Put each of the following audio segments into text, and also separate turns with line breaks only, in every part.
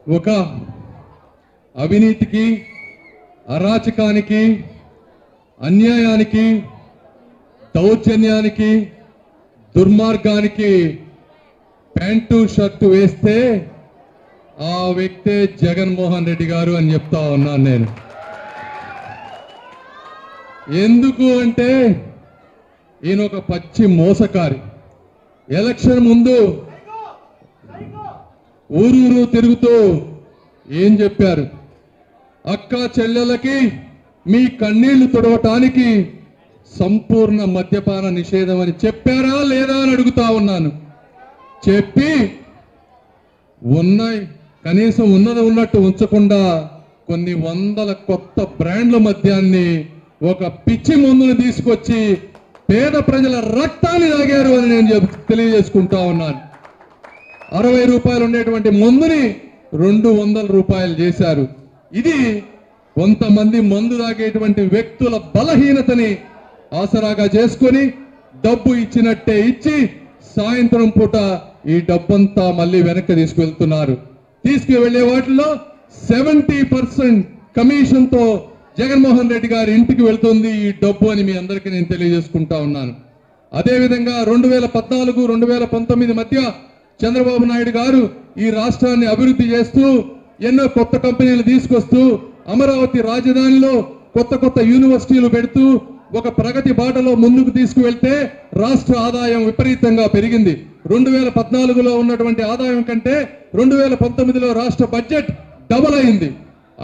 ఒక అవినీతికి, అరాచకానికి, అన్యాయానికి, దౌర్జన్యానికి, దుర్మార్గానికి ప్యాంటు షర్టు వేస్తే ఆ వ్యక్తే జగన్మోహన్ రెడ్డి గారు అని చెప్తా ఉన్నాను నేను. ఎందుకు అంటే ఈయన ఒక పచ్చి మోసకారి. ఎలక్షన్ ముందు ఊరూరు తిరుగుతూ ఏం చెప్పారు? అక్క చెల్లెలకి మీ కన్నీళ్లు తుడవటానికి సంపూర్ణ మద్యపాన నిషేధం అని చెప్పారా లేదా అని అడుగుతా ఉన్నాను. చెప్పి ఉన్నాయి కనీసం ఉన్నట్టు ఉంచకుండా కొన్ని వందల కొత్త బ్రాండ్ల మద్యాన్ని ఒక పిచ్చి మందును తీసుకొచ్చి పేద ప్రజల రక్తాన్ని తాగారు అని నేను తెలియజేసుకుంటా ఉన్నాను. 60 రూపాయలు ఉండేటువంటి మందుని 200 రూపాయలు చేశారు. ఇది కొంతమంది మందు తాగేటువంటి వ్యక్తుల బలహీనతని ఆసరాగా చేసుకొని డబ్బు ఇచ్చినట్టే ఇచ్చి సాయంత్రం పూట ఈ డబ్బంతా మళ్ళీ వెనక్కి తీసుకువెళ్తున్నారు. తీసుకువెళ్లే వాటిలో 70% కమిషన్ తో జగన్మోహన్ రెడ్డి గారి ఇంటికి వెళ్తుంది ఈ డబ్బు అని మీ అందరికీ నేను తెలియజేసుకుంటా ఉన్నాను. అదేవిధంగా 2014, 2019 మధ్య చంద్రబాబు నాయుడు గారు ఈ రాష్ట్రాన్ని అభివృద్ధి చేస్తూ ఎన్నో కొత్త కంపెనీలు తీసుకొస్తూ అమరావతి రాజధానిలో కొత్త యూనివర్సిటీలు పెడుతూ ఒక ప్రగతి బాటలో ముందుకు తీసుకువెళ్తే రాష్ట్ర ఆదాయం విపరీతంగా పెరిగింది. 2014లో ఉన్నటువంటి ఆదాయం కంటే 2019లో రాష్ట్ర బడ్జెట్ డబుల్ అయింది.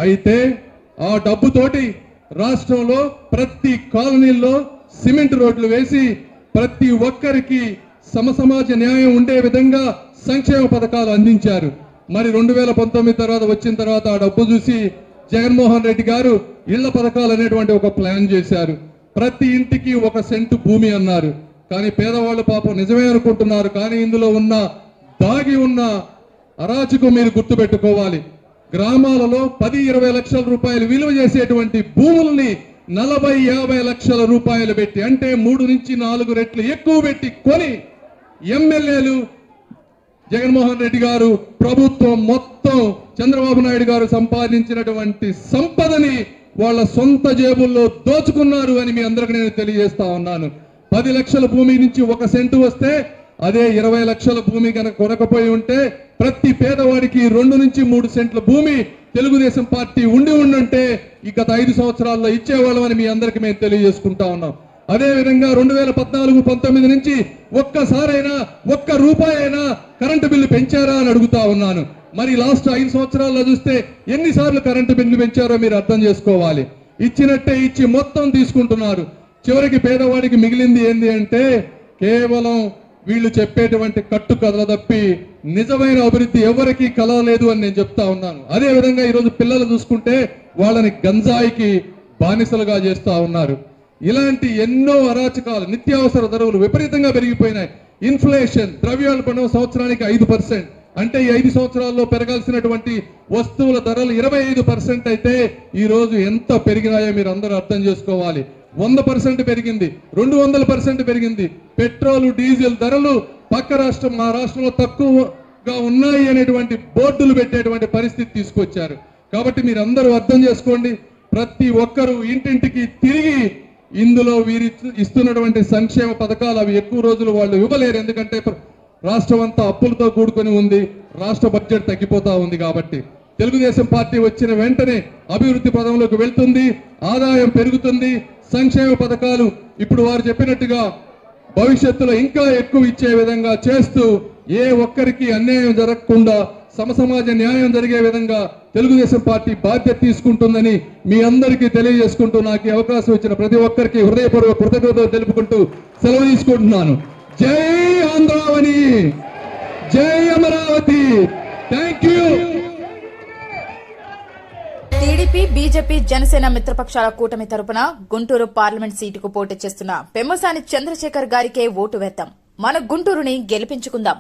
అయితే ఆ డబ్బుతోటి రాష్ట్రంలో ప్రతి కాలనీల్లో సిమెంట్ రోడ్లు వేసి ప్రతి ఒక్కరికి సమసమాజ న్యాయం ఉండే విధంగా సంక్షేమ పథకాలు అందించారు. మరి 2019 తర్వాత వచ్చిన తర్వాత ఆ డబ్బు చూసి జగన్మోహన్ రెడ్డి గారు ఇళ్ల పథకాలు అనేటువంటి ఒక ప్లాన్ చేశారు. ప్రతి ఇంటికి 1 సెంటు భూమి అన్నారు. కానీ పేదవాళ్ళు పాపం నిజమే అనుకుంటున్నారు. కానీ ఇందులో ఉన్న దాగి ఉన్న అరాచకం మీరు గుర్తుపెట్టుకోవాలి. గ్రామాలలో 10-20 లక్షల రూపాయలు విలువ చేసేటువంటి భూముల్ని 40-50 లక్షల రూపాయలు పెట్టి, అంటే 3 నుంచి 4 రెట్లు ఎక్కువ పెట్టి కొని ఎమ్మెల్యేలు, జగన్మోహన్ రెడ్డి గారు, ప్రభుత్వం మొత్తం చంద్రబాబు నాయుడు గారు సంపాదించినటువంటి సంపదని వాళ్ళ సొంత జేబుల్లో దోచుకున్నారు అని మీ అందరికీ నేను తెలియజేస్తా ఉన్నాను. 10 లక్షల భూమి నుంచి 1 సెంటు వస్తే అదే 20 లక్షల భూమి కనుక కొనకపోయి ఉంటే ప్రతి పేదవాడికి 2 నుంచి 3 సెంట్ల భూమి తెలుగుదేశం పార్టీ ఉండుంటే ఈ గత 5 సంవత్సరాల్లో ఇచ్చేవాళ్ళం అని మీ అందరికీ మేము తెలియజేసుకుంటా ఉన్నాం. అదేవిధంగా 2014-19 నుంచి ఒక్కసారైనా 1 రూపాయి అయినా కరెంటు బిల్లు పెంచారా అని అడుగుతా ఉన్నాను. మరి లాస్ట్ 5 సంవత్సరాల్లో చూస్తే ఎన్నిసార్లు కరెంటు బిల్లు పెంచారో మీరు అర్థం చేసుకోవాలి. ఇచ్చినట్టే ఇచ్చి మొత్తం తీసుకుంటున్నారు. చివరికి పేదవాడికి మిగిలింది ఏంది అంటే కేవలం వీళ్ళు చెప్పేటువంటి కట్టు కథల తప్పి నిజమైన అభివృద్ధి ఎవరికి కలలేదు అని నేను చెప్తా ఉన్నాను. అదే విధంగా ఈరోజు పిల్లలు చూసుకుంటే వాళ్ళని గంజాయికి బానిసలుగా చేస్తా ఉన్నారు. ఇలాంటి ఎన్నో అరాచకాలు, నిత్యావసర ధరలు విపరీతంగా పెరిగిపోయినాయి. ఇన్ఫ్లేషన్, ద్రవ్యోల్బణం సంవత్సరానికి 5%. అంటే ఈ 5 సంవత్సరాల్లో పెరగాల్సినటువంటి వస్తువుల ధరలు 25% అయితే ఈ రోజు ఎంత పెరిగినాయో మీరు అందరూ అర్థం చేసుకోవాలి. 100% పెరిగింది, 200% పెరిగింది. పెట్రోల్, డీజిల్ ధరలు పక్క రాష్ట్రం, మా రాష్ట్రంలో తక్కువగా ఉన్నాయి అనేటువంటి బోర్డులు పెట్టేటువంటి పరిస్థితి తీసుకొచ్చారు. కాబట్టి మీరు అందరూ అర్థం చేసుకోండి. ప్రతి ఒక్కరూ ఇంటింటికి తిరిగి ఇందులో వీరి ఇస్తున్నటువంటి సంక్షేమ పథకాలు అవి ఎక్కువ రోజులు వాళ్ళు ఇవ్వలేరు. ఎందుకంటే రాష్ట్రం అంతా అప్పులతో కూడుకొని ఉంది, రాష్ట్ర బడ్జెట్ తగ్గిపోతా ఉంది. కాబట్టి తెలుగుదేశం పార్టీ వచ్చిన వెంటనే అభివృద్ధి పదంలోకి వెళ్తుంది, ఆదాయం పెరుగుతుంది, సంక్షేమ పథకాలు ఇప్పుడు వారు చెప్పినట్టుగా భవిష్యత్తులో ఇంకా ఎక్కువ ఇచ్చే విధంగా చేస్తూ ఏ ఒక్కరికి అన్యాయం జరగకుండా సమసమాజ న్యాయం జరిగే విధంగా తెలుగుదేశం పార్టీ బాధ్యత తీసుకుంటుందని మీ అందరికీ తెలియజేసుకుంటూ నాకు ఈ అవకాశం ఇచ్చిన ప్రతి ఒక్కరికి హృదయపూర్వక కృతజ్ఞతలు తెలుపుకుంటూ సెలవు తీసుకుంటున్నాను. జై ఆంధ్రావని, జై Amaravati. Thank you.
TDP, BJP, Janasena మిత్రపక్షాల కూటమి తరపున గుంటూరు పార్లమెంట్ సీటుకు పోటీ చేస్తున్న పెమ్మసాని చంద్రశేఖర్ గారికే ఓటు వేద్దాం. మన గుంటూరుని గెలిపించుకుందాం.